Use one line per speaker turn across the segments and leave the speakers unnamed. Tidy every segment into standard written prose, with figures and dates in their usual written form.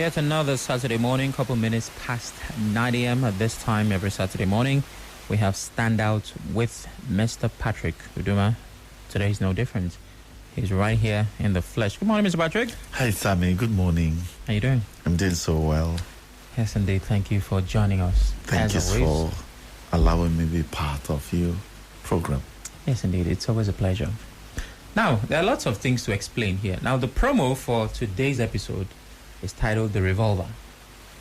Yet another Saturday morning, couple minutes past 9 a.m. At this time every Saturday morning, we have Standout with Mr. Patrick Uduma. Today is no different. He's right here in the flesh. Good morning, Mr. Patrick.
Hi, Sammy. Good morning.
How you doing?
I'm doing so well.
Yes, indeed. Thank you for joining us.
Thank you for allowing me to be part of your program.
Yes, indeed. It's always a pleasure. Now, there are lots of things to explain here. Now, the promo for today's episode is titled The Revolver.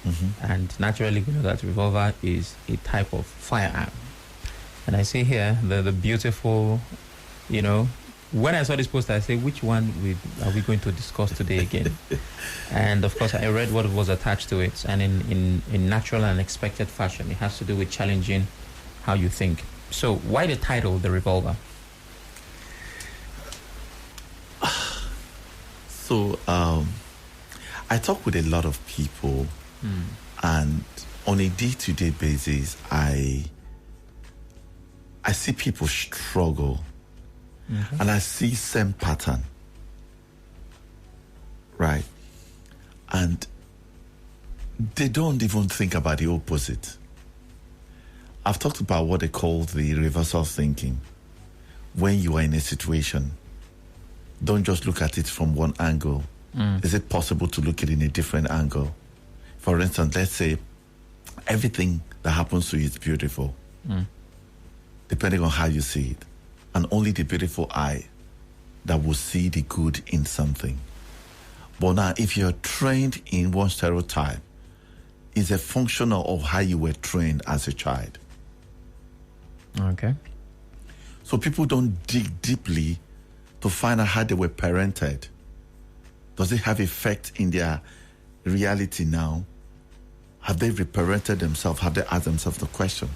Mm-hmm.
And naturally, we know that revolver is a type of firearm. And I see here the beautiful, when I saw this poster, I say, which one are we going to discuss today again? And of course, I read what was attached to it. And in natural and unexpected fashion, it has to do with challenging how you think. So why the title, The Revolver?
So, I talk with a lot of people, and on a day-to-day basis, I see people struggle, and I see same pattern, right? And they don't even think about the opposite. I've talked about what they call the reversal thinking. When you are in a situation, don't just look at it from one angle. Is it possible to look at it in a different angle? For instance, let's say everything that happens to you is beautiful, depending on how you see it. And only the beautiful eye that will see the good in something. But now, if you're trained in one stereotype, it's a function of how you were trained as a child.
Okay.
So people don't dig deeply to find out how they were parented. Does it have effect in their reality now? Have they reparented themselves? Have they asked themselves the question?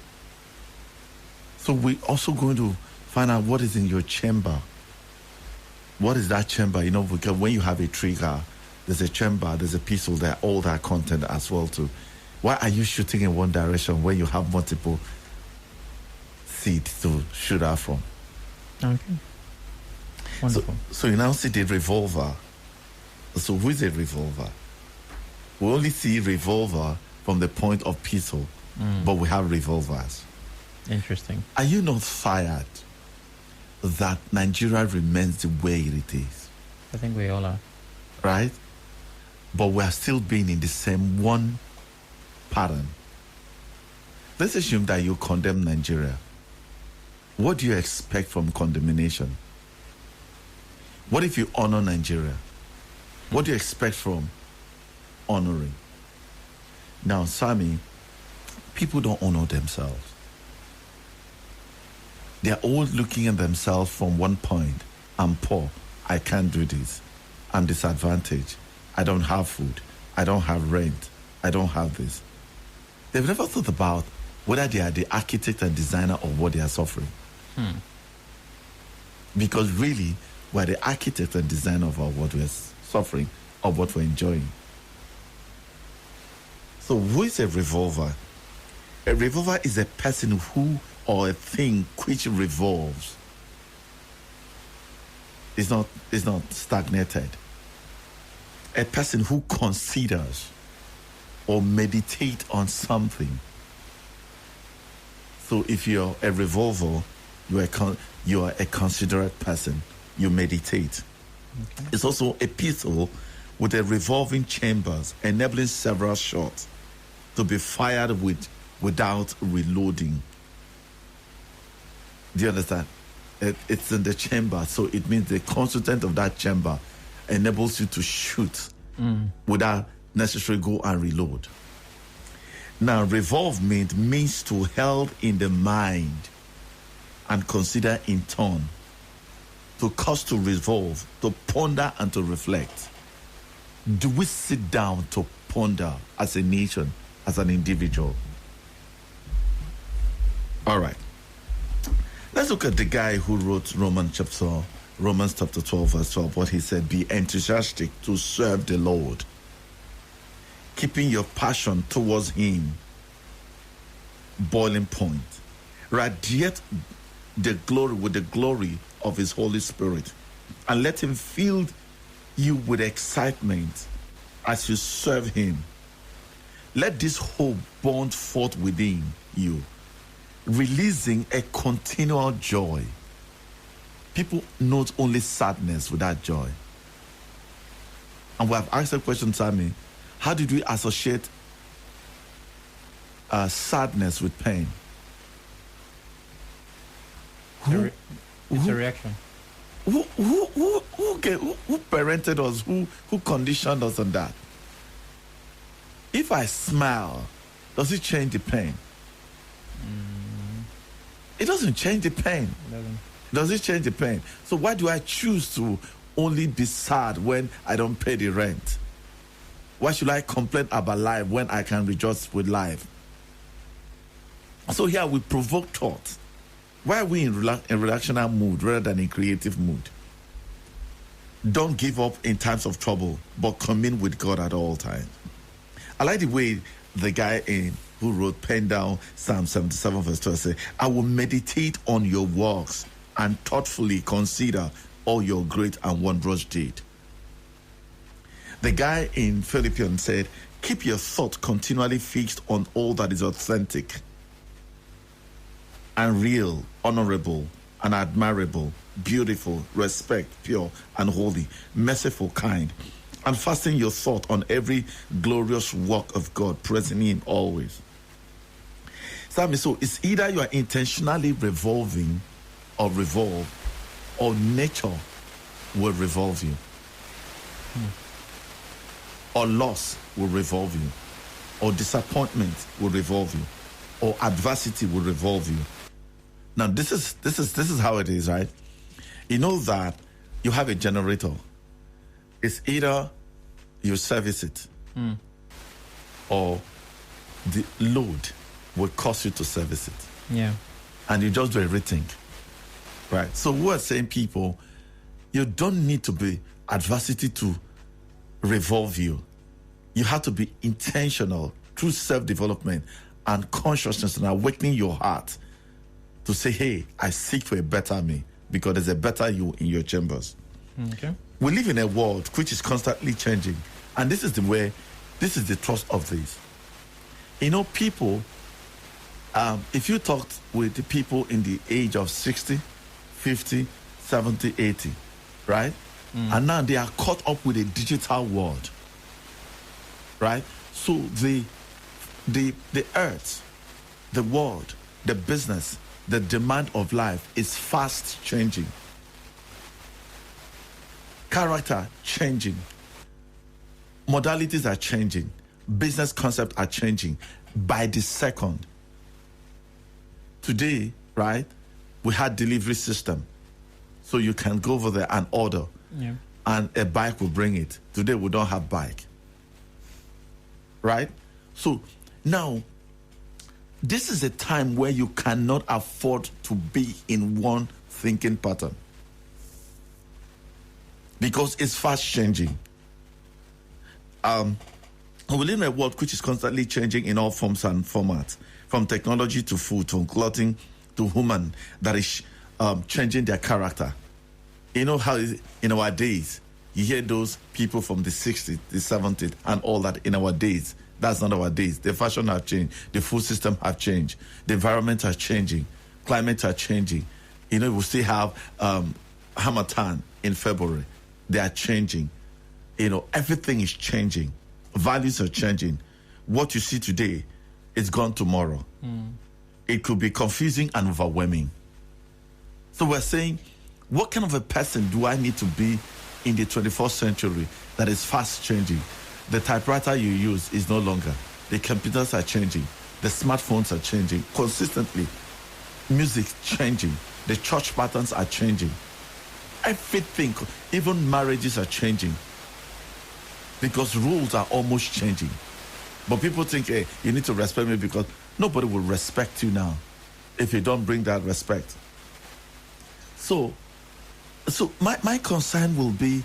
So we're also going to find out what is in your chamber. What is that chamber? Because when you have a trigger, there's a chamber, there's a pistol there, all that content as well too. Why are you shooting in one direction when you have multiple seeds to shoot out from?
Okay. Wonderful.
So you now see the revolver. So who is a revolver? We only see revolver from the point of pistol, but we have revolvers.
Interesting.
Are you not fired that Nigeria remains the way it is?
I think we all are.
Right? But we are still being in the same one pattern. Let's assume that you condemn Nigeria. What do you expect from condemnation? What if you honor Nigeria? What do you expect from honoring? Now, Sammy, people don't honor themselves. They're all looking at themselves from one point. I'm poor. I can't do this. I'm disadvantaged. I don't have food. I don't have rent. I don't have this. They've never thought about whether they are the architect and designer of what they are suffering. Because really, we're the architect and designer of what we're suffering, of what we're enjoying. So who is a revolver? A revolver is a person who or a thing which revolves. It's not stagnated. A person who considers or meditate on something. So if you're a revolver, you are a considerate person. You meditate. Okay. It's also a pistol with a revolving chambers, enabling several shots to be fired without reloading. Do you understand? It's in the chamber, so it means the constituent of that chamber enables you to shoot without necessarily go and reload. Now, revolve means to held in the mind and consider in turn, to cause to revolve, to ponder and to reflect. Do we sit down to ponder as a nation, as an individual? All right. Let's look at the guy who wrote Romans chapter 12, verse 12, what he said: be enthusiastic to serve the Lord, keeping your passion towards him boiling point. Radiate the glory with the glory of his Holy Spirit, and let him fill you with excitement as you serve him. Let this hope burn forth within you, releasing a continual joy. People note only sadness without joy. And we have asked the question, Sammy, how did we associate sadness with pain?
It's a reaction.
Who parented us? Who conditioned us on that? If I smile, does it change the pain? It doesn't change the pain. Does it change the pain? So why do I choose to only be sad when I don't pay the rent? Why should I complain about life when I can rejoice with life? So here we provoke thought. Why are we in reactional mood rather than in creative mood? Don't give up in times of trouble, but commune with God at all times. I like the way the guy who wrote, pen down Psalm 77 verse 12 say, I will meditate on your works and thoughtfully consider all your great and wondrous deed. The guy in Philippians said, keep your thought continually fixed on all that is authentic and real, honorable and admirable, beautiful, respect, pure and holy, merciful, kind, and fasten your thought on every glorious work of God, present in Him always. So it's either you are intentionally revolving or revolve, or nature will revolve you. Or loss will revolve you. Or disappointment will revolve you. Or adversity will revolve you. Now this is how it is, right? You know that you have a generator. It's either you service it or the load will cause you to service it.
Yeah.
And you just do everything. Right? So we're saying, people, you don't need to be adversity to revolve you. You have to be intentional through self-development and consciousness and awakening your heart to say, hey, I seek for a better me, because there's a better you in your chambers.
Okay.
We live in a world which is constantly changing. And this is the trust of this. You know, people, if you talked with the people in the age of 60, 50, 70, 80, right? And now they are caught up with a digital world, right? So the earth, the world, the business, the demand of life is fast changing. Character changing. Modalities are changing. Business concepts are changing by the second. Today, right, we had delivery system. So you can go over there and order.
Yeah.
And a bike will bring it. Today we don't have bike. Right? So now, this is a time where you cannot afford to be in one thinking pattern, because it's fast changing. We live in a world which is constantly changing in all forms and formats, from technology to food, from clothing to human, that is changing their character. You know how in our days, you hear those people from the 60s, the 70s, and all that. In our days, that's not our days. The fashion have changed. The food system have changed. The environment are changing. Climate are changing. You know, we still have Hamatan in February. They are changing. You know, everything is changing. Values are changing. What you see today is gone tomorrow. It could be confusing and overwhelming. So we're saying, what kind of a person do I need to be in the 21st century that is fast changing? The typewriter you use is no longer. The computers are changing. The smartphones are changing consistently. Music changing. The church patterns are changing. Everything, even marriages are changing, because rules are almost changing. But people think, hey, you need to respect me, because nobody will respect you now if you don't bring that respect. So my concern will be,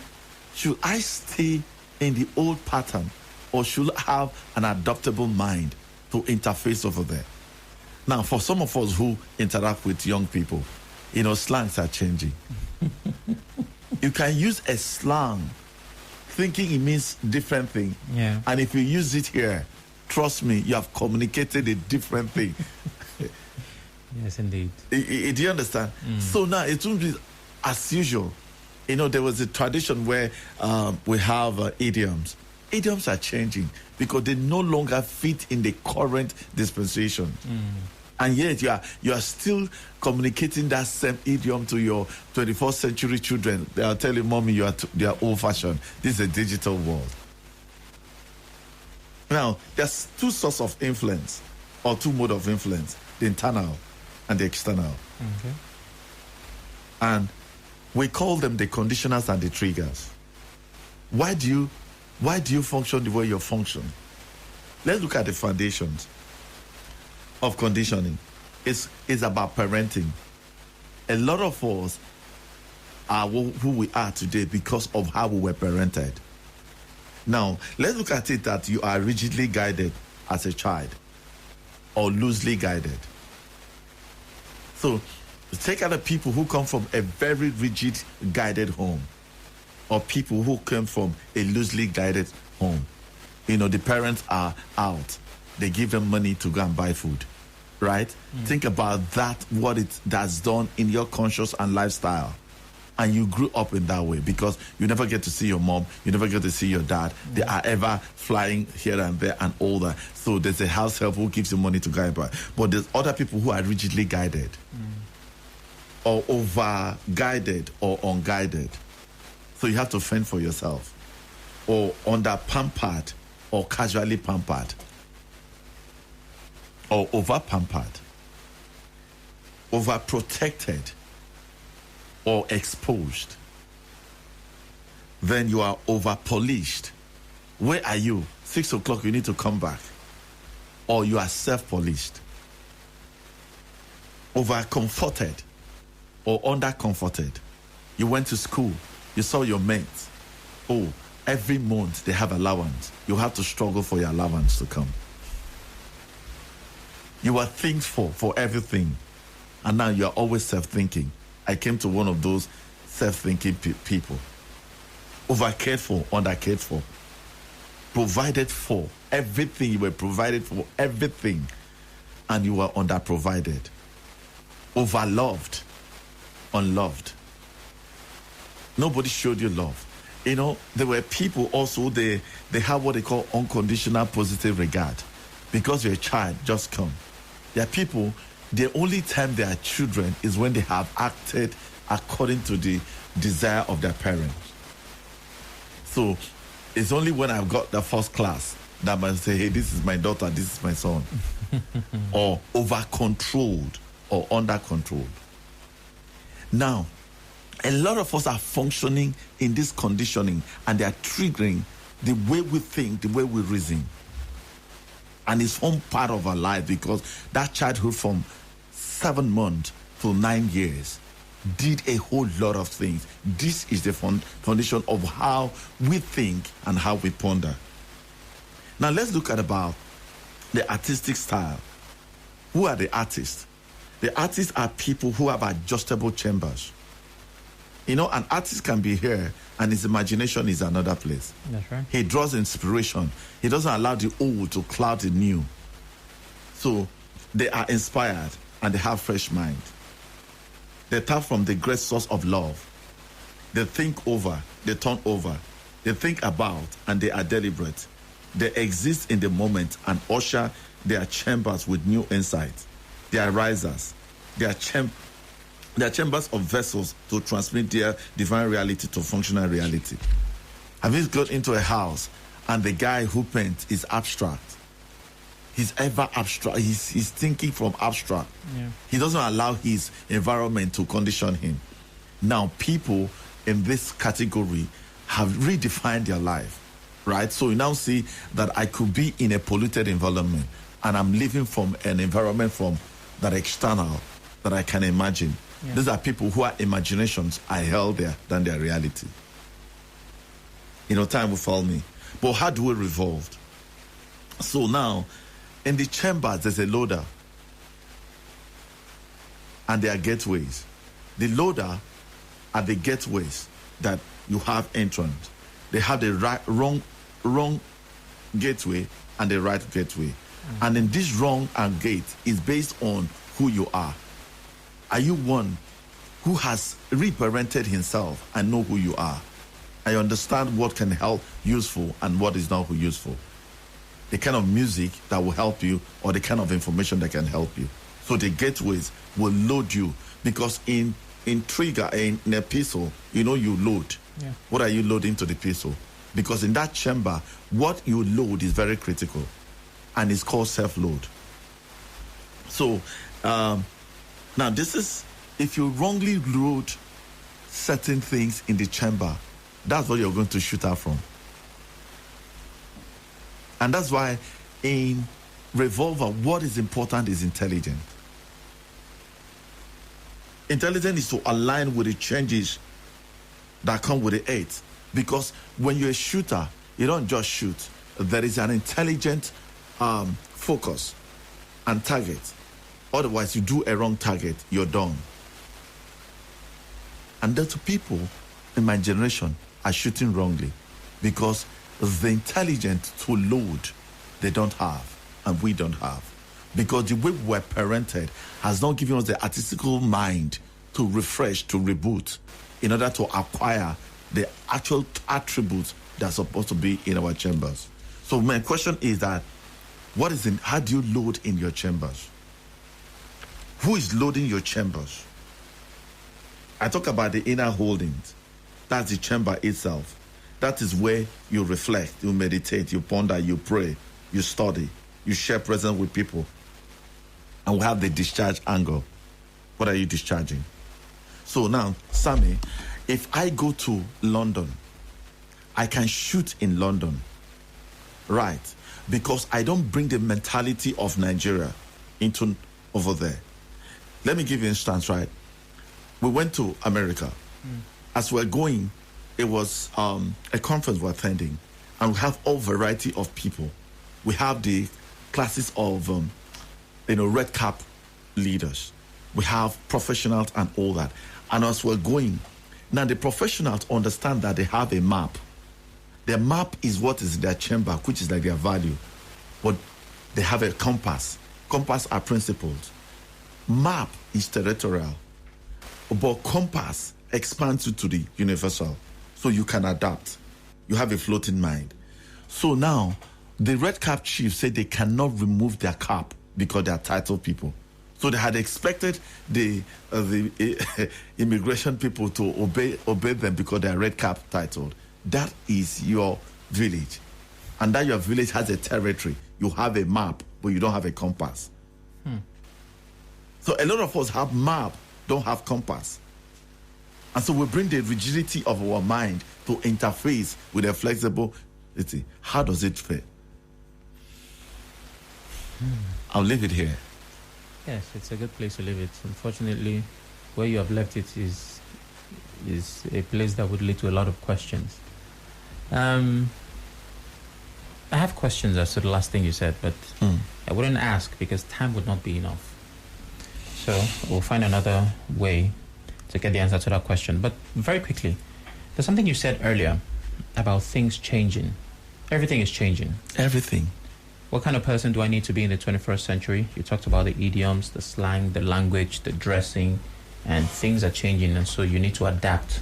should I stay in the old pattern, or should I have an adaptable mind to interface over there? Now, for some of us who interact with young people, you know, slangs are changing. You can use a slang thinking it means different thing.
Yeah.
And if you use it here, trust me, you have communicated a different thing.
Yes, indeed.
Do you understand? So now it won't be as usual. You know, there was a tradition where we have idioms. Idioms are changing because they no longer fit in the current dispensation. And yet you are still communicating that same idiom to your 21st century children. They'll tell you, Mommy, they are old-fashioned. This is a digital world. Now, there's two sources of influence, or two modes of influence, the internal and the external.
Okay.
And we call them the conditioners and the triggers. Why do you function the way you function? Let's look at the foundations of conditioning. It's about parenting. A lot of us are who we are today because of how we were parented. Now, let's look at it that you are rigidly guided as a child or loosely guided. So, take other people who come from a very rigid guided home or people who came from a loosely guided home. You know, the parents are out. They give them money to go and buy food, right? Think about that, what that's done in your conscious and lifestyle. And you grew up in that way because you never get to see your mom, you never get to see your dad. They are ever flying here and there and all that. So there's a house help who gives you money to go and buy. But there's other people who are rigidly guided or over-guided or unguided. So you have to fend for yourself. Or under-pampered or casually pampered. Or over-pampered. Over-protected. Or exposed. Then you are over-polished. Where are you? 6 o'clock, you need to come back. Or you are self-polished. Over-comforted. Or under-comforted. You went to school. You saw your mates. Oh, every month they have allowance. You have to struggle for your allowance to come. You are thankful for everything. And now you are always self-thinking. I came to one of those self-thinking people. Over-cared for, under-cared for. Provided for. Everything you were provided for. Everything. And you were under-provided. Overloved. Unloved. Nobody showed you love. You know, there were people also, they have what they call unconditional positive regard. Because you're a child, just come. There are people, the only time they are children is when they have acted according to the desire of their parents. So it's only when I've got the first class that I say, hey, this is my daughter, this is my son. Or over-controlled or under-controlled. Now, a lot of us are functioning in this conditioning and they are triggering the way we think, the way we reason. And it's one part of our life because that childhood from 7 months to 9 years did a whole lot of things. This is the foundation of how we think and how we ponder. Now let's look at about the artistic style. Who are the artists? The artists are people who have adjustable chambers. You know, an artist can be here and his imagination is another place.
That's right.
He draws inspiration. He doesn't allow the old to cloud the new. So they are inspired and they have fresh mind. They tap from the great source of love. They think over, they turn over. They think about and they are deliberate. They exist in the moment and usher their chambers with new insights. They are risers. They are chambers of vessels to transmit their divine reality to functional reality. Have you got into a house and the guy who paints is abstract? He's ever abstract. He's thinking from abstract.
Yeah.
He doesn't allow his environment to condition him. Now, people in this category have redefined their life, right? So you now see that I could be in a polluted environment and I'm living from an environment from that external that I can imagine. Yeah. These are people who are imaginations are held there than their reality. You know, time will fail me. But how do we revolve? So now, in the chambers, there's a loader. And there are gateways. The loader are the gateways that you have entrance. They have the wrong gateway and the right gateway. And in this wrong and gate is based on who you are. Are you one who has reparented himself and know who you are? I understand what can help useful and what is not useful. The kind of music that will help you or the kind of information that can help you. So the gateways will load you, because in trigger, in a pistol, you load.
Yeah.
What are you loading to the pistol? Because in that chamber, what you load is very critical, and it's called self-load. So now this is, if you wrongly load certain things in the chamber, that's what you're going to shoot out from. And that's why in Revolver, what is important is intelligence. Intelligence is to align with the changes that come with the eight. Because when you're a shooter, you don't just shoot. There is an intelligent focus and target. Otherwise, you do a wrong target, you're done. And the people in my generation are shooting wrongly because the intelligence to load they don't have, and we don't have. Because the way we were parented has not given us the artistical mind to refresh, to reboot, in order to acquire the actual attributes that are supposed to be in our chambers. So my question is that, how do you load in your chambers? Who is loading your chambers? I talk about the inner holdings. That's the chamber itself. That is where you reflect, you meditate, you ponder, you pray, you study, you share presence with people. And we have the discharge angle. What are you discharging? So now, Sammy, if I go to London, I can shoot in London, right? Because I don't bring the mentality of Nigeria into over there. Let me give you an instance, right? We went to America. As we're going, it was a conference we're attending, and we have all variety of people. We have the classes of, red cap leaders. We have professionals and all that. And as we're going, now the professionals understand that they have a map. Their map is what is in their chamber, which is like their value. But they have a compass. Compass are principles. Map is territorial. But compass expands you to the universal. So you can adapt. You have a floating mind. So now, the red cap chiefs said they cannot remove their cap because they are titled people. So they had expected the immigration people to obey them because they are red cap titled. That is your village. And that your village has a territory. You have a map, but you don't have a compass. So a lot of us have map, don't have compass. And so we bring the rigidity of our mind to interface with a flexibility. How does it fit? I'll leave it here.
Yes, it's a good place to leave it. Unfortunately, where you have left it is a place that would lead to a lot of questions. I have questions as to the last thing you said, but I wouldn't ask because time would not be enough. So we'll find another way to get the answer to that question. But very quickly, there's something you said earlier about things changing. Everything is changing.
Everything.
What kind of person do I need to be in the 21st century? You talked about the idioms, the slang, the language, the dressing, and things are changing, and so you need to adapt.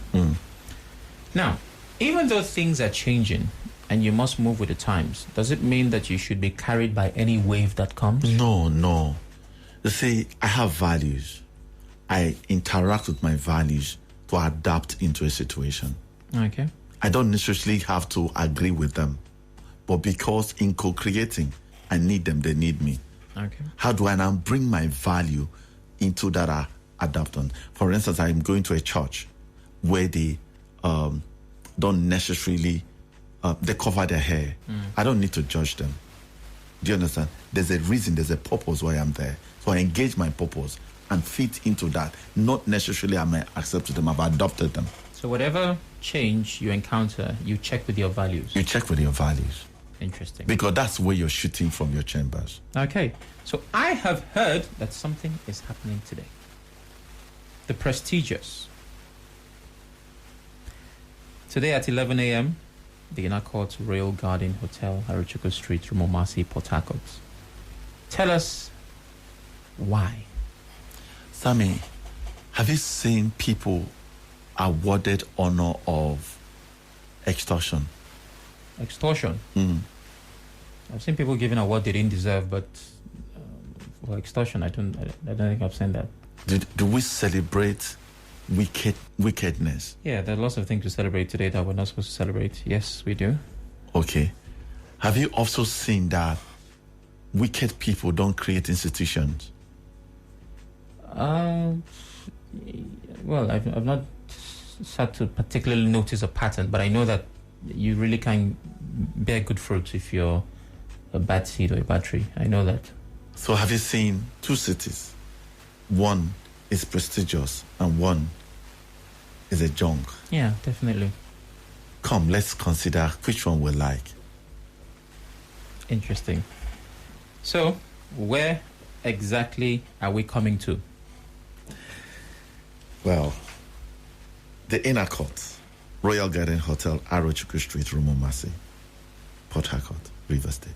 Now, even though things are changing and you must move with the times, does it mean that you should be carried by any wave that comes?
No. You see, I have values. I interact with my values to adapt into a situation.
Okay.
I don't necessarily have to agree with them. But because in co-creating, I need them, they need me.
Okay.
How do I now bring my value into that adaptation? For instance, I'm going to a church where they don't necessarily, they cover their hair. I don't need to judge them. Do you understand? There's a reason, there's a purpose why I'm there. So I engage my purpose and fit into that. Not necessarily I may accept them, I've adopted them.
So whatever change you encounter, you check with your values.
You check with your values.
Interesting.
Because that's where you're shooting from your chambers.
Okay. So I have heard that something is happening today. The prestigious. Today at 11 a.m., the Inner Court Royal Garden Hotel, Arochukwu Street, Rumomasi, Port Harcourt. Tell us why.
Sammy, have you seen people awarded honor of extortion?
Extortion?
Mm.
I've seen people given award they didn't deserve, but for extortion, I don't think I've seen that.
Do we celebrate wickedness?
Yeah, there are lots of things to celebrate today that we're not supposed to celebrate. Yes, we do.
Okay. Have you also seen that wicked people don't create institutions?
Well, I've not had to particularly notice a pattern, but I know that you really can bear good fruits if you're a bad seed or a bad tree. I know that.
So have you seen two cities? One is prestigious and one is a junk.
Yeah, definitely.
Come, let's consider which one we like.
Interesting. So, where exactly are we coming to?
Well, the Inner Court, Royal Garden Hotel, Arochukwu Street, Rumomasi, Port Harcourt, River State.